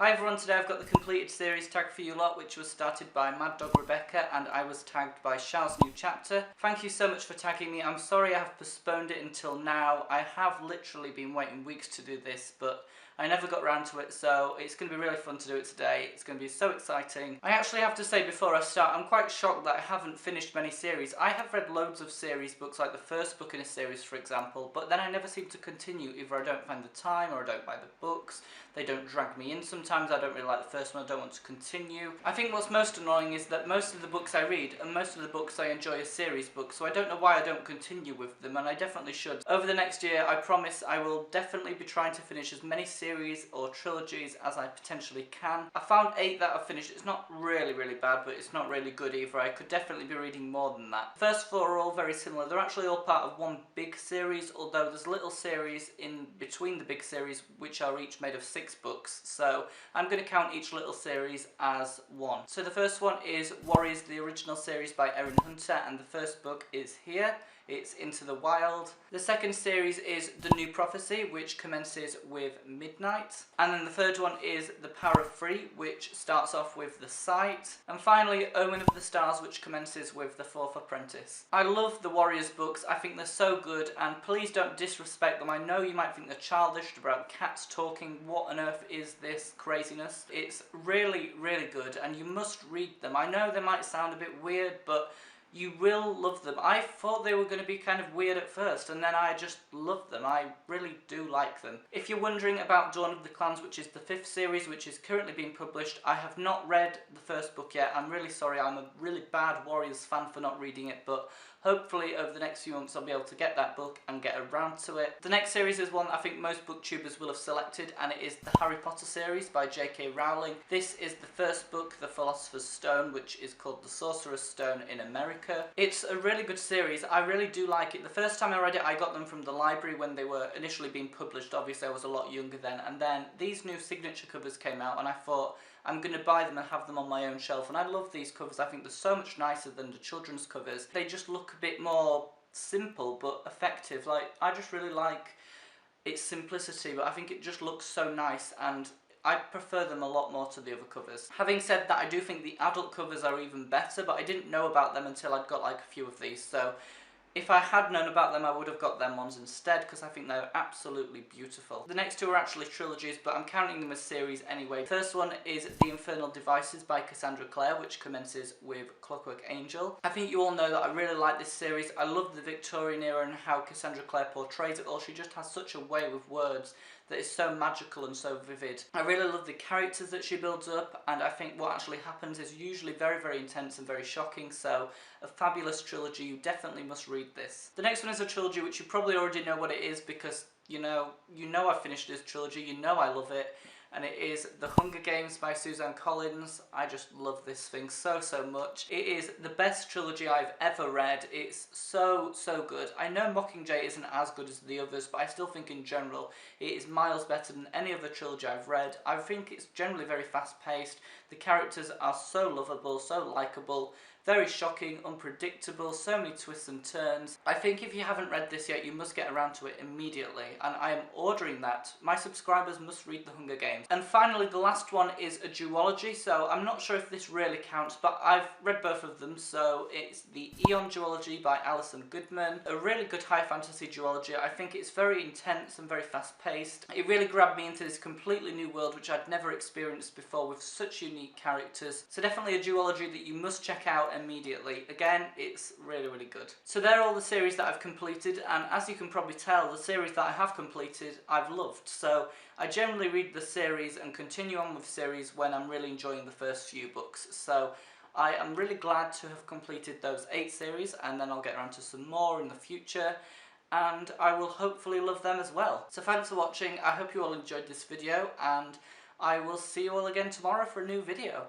Hi everyone, today I've got the completed series Tag for You Lot, which was started by Mad Dog Rebecca, and I was tagged by Shaw's new chapter. Thank you so much for tagging me. I'm sorry I have postponed it until now. I have literally been waiting weeks to do this, but I never got around to it, so it's going to be really fun to do it today. It's going to be so exciting. I actually have to say before I start, I'm quite shocked that I haven't finished many series. I have read loads of series books, like the first book in a series, for example, but then I never seem to continue. Either I don't find the time, or I don't buy the books, they don't drag me in sometimes, I don't really like the first one, I don't want to continue. I think what's most annoying is that most of the books I read, and most of the books I enjoy, are series books, so I don't know why I don't continue with them, and I definitely should. Over the next year, I promise I will definitely be trying to finish as many series or trilogies as I potentially can. I found 8 that I've finished. It's not really bad, but it's not really good either. I could definitely be reading more than that. The first 4 are all very similar. They're actually all part of one big series, although there's little series in between the big series which are each made of 6 books, so I'm going to count each little series as one. So the first one is Warriors, the original series by Erin Hunter, and the first book is here. It's Into the Wild. The second series is The New Prophecy, which commences with Midnight. And then the third one is The Power of Free, which starts off with The Sight. And finally, Omen of the Stars, which commences with The Fourth Apprentice. I love the Warriors books. I think they're so good, and please don't disrespect them. I know you might think they're childish, about cats talking. What on earth is this craziness? It's really good, and you must read them. I know they might sound a bit weird, but you will love them. I thought they were going to be kind of weird at first, and then I just love them. I really do like them. If you're wondering about Dawn of the Clans, which is the 5th series, which is currently being published, I have not read the first book yet. I'm really sorry. I'm a really bad Warriors fan for not reading it, but hopefully over the next few months I'll be able to get that book and get around to it. The next series is one I think most booktubers will have selected, and it is the Harry Potter series by J.K. Rowling. This is the first book, The Philosopher's Stone, which is called The Sorcerer's Stone in America. It's a really good series. I really do like it. The first time I read it, I got them from the library when they were initially being published. Obviously I was a lot younger then, and then these new signature covers came out, and I thought, I'm going to buy them and have them on my own shelf. And I love these covers. I think they're so much nicer than the children's covers. They just look a bit more simple but effective. Like, I just really like its simplicity, but I think it just looks so nice, and I prefer them a lot more to the other covers. Having said that, I do think the adult covers are even better, but I didn't know about them until I'd got like a few of these, so if I had known about them, I would have got them ones instead, because I think they're absolutely beautiful. The next 2 are actually trilogies, but I'm counting them as series anyway. The first one is The Infernal Devices by Cassandra Clare, which commences with Clockwork Angel. I think you all know that I really like this series. I love the Victorian era and how Cassandra Clare portrays it all. She just has such a way with words that is so magical and so vivid. I really love the characters that she builds up, and I think what actually happens is usually very intense and very shocking, so a fabulous trilogy. You definitely must read this. The next one is a trilogy which you probably already know what it is, because you know I finished this trilogy, you know I love it, and it is The Hunger Games by Suzanne Collins. I just love this thing so much. It is the best trilogy I've ever read. It's so good. I know Mockingjay isn't as good as the others, but I still think in general it is miles better than any other trilogy I've read. I think it's generally very fast paced. The characters are so lovable, so likeable, very shocking, unpredictable, so many twists and turns. I think if you haven't read this yet, you must get around to it immediately, and I am ordering that. My subscribers must read The Hunger Games. And finally, the last one is a duology, so I'm not sure if this really counts, but I've read both of them. So it's the Eon duology by Alison Goodman, a really good high fantasy duology. I think it's very intense and very fast paced. It really grabbed me into this completely new world which I'd never experienced before, with such unique characters. So definitely a duology that you must check out immediately. Again, it's really good. So they're all the series that I've completed, and as you can probably tell, the series that I have completed I've loved. So I generally read the series and continue on with series when I'm really enjoying the first few books. So I am really glad to have completed those 8 series, and then I'll get around to some more in the future, and I will hopefully love them as well. So thanks for watching. I hope you all enjoyed this video, and I will see you all again tomorrow for a new video.